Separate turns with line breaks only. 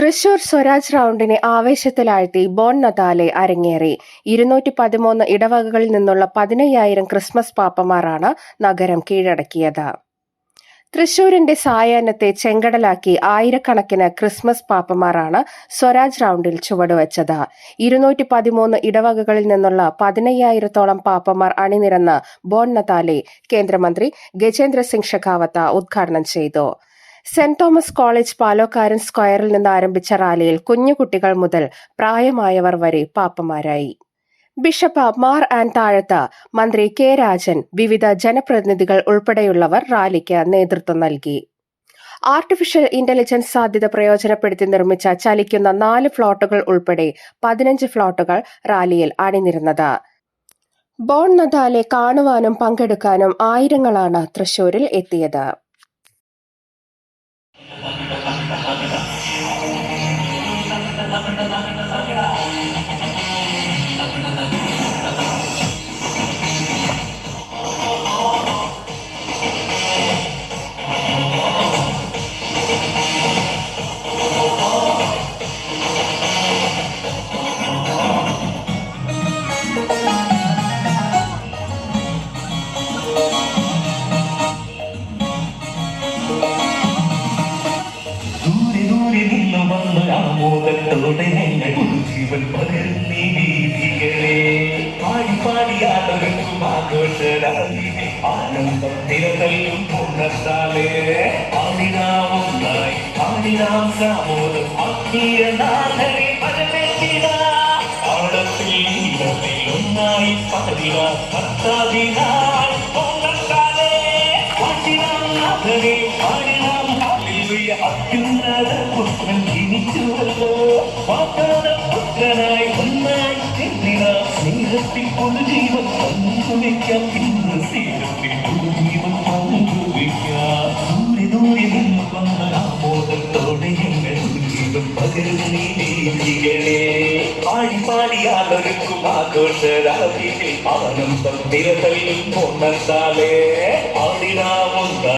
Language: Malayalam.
തൃശൂർ സ്വരാജ് റൗണ്ടിനെ ആവേശത്തിലാഴ്ത്തി ബോൺ നദാലെ അരങ്ങേറി. 213 ഇടവകകളിൽ നിന്നുള്ള 15,000 ക്രിസ്മസ് പാപ്പമാരാണ് നഗരം കീഴടക്കിയത്. തൃശൂരിന്റെ സായാഹ്നത്തെ ചെങ്കടലാക്കി ആയിരക്കണക്കിന് ക്രിസ്മസ് പാപ്പമാരാണ് സ്വരാജ് റൗണ്ടിൽ ചുവടുവച്ചത്. 213 ഇടവകകളിൽ നിന്നുള്ള 15,000-ഓളം പാപ്പമാർ അണിനിരന്ന് ബോൺ നദാലെ കേന്ദ്രമന്ത്രി ഗജേന്ദ്ര സിംഗ് ഷെഖാവത്ത് ഉദ്ഘാടനം ചെയ്തു. സെന്റ് തോമസ് കോളേജ് പാലോക്കാരൻ സ്ക്വയറിൽ നിന്ന് ആരംഭിച്ച റാലിയിൽ കുഞ്ഞുകുട്ടികൾ മുതൽ പ്രായമായവർ വരെ പാപ്പമാരായി. ബിഷപ്പ് മാർ ആൻ താഴത്ത്, മന്ത്രി കെ രാജൻ, വിവിധ ജനപ്രതിനിധികൾ ഉൾപ്പെടെയുള്ളവർ റാലിക്ക് നേതൃത്വം നൽകി. ആർട്ടിഫിഷ്യൽ ഇന്റലിജൻസ് സാധ്യത പ്രയോജനപ്പെടുത്തി നിർമ്മിച്ച ചലിക്കുന്ന 4 ഫ്ലോട്ടുകൾ ഉൾപ്പെടെ 15 ഫ്ലോട്ടുകൾ റാലിയിൽ അണിനിരുന്നത്. ബോൺ നദാലെ കാണുവാനും പങ്കെടുക്കാനും ആയിരങ്ങളാണ് തൃശൂരിൽ എത്തിയത്.
ആമോദത്തോടെ ഞങ്ങൾ ജീവൻ പകരുന്നീ വീതികളെ പാടി പാടിയാതൊരുക്കും ആഘോഷരാവിലെ ആനന്ദം തിരതല്ലും പൂർണ്ണത്താലേ ആടിനാമൊന്നായി ആടിനാം സാമോദം ആത്മീയനാഥനെ പരമെത്തിന ആടത്തിൽ ഒന്നായി പാടിന ഭക്താദിനാൾ പൂർണ്ണത്താലേ പാടിനാം നാഥനെ പാടിനാം അത്യുന്നത പുത്രൻ ജനിച്ചുവല്ലോ പുത്രനായി ഒന്നായി സ്നേഹത്തിൽ പൊതുജീവൻ പങ്കുവയ്ക്കാം ഇന്ന് സ്നേഹത്തിൽ പൊതുജീവൻ പങ്കുവയ്ക്കാം ദൂരെ ദൂരെ നിന്ന് വന്ന ആമോദത്തോടെ ഞങ്ങൾ ജീവൻ പകരുന്നീ വേദികളെ പാടി പാടിയാതൊരുക്കും ആഘോഷരാവിലെ ആനന്ദം തിരതല്ലും പൂർണ്ണത്താലേ ആടിനാമൊന്ന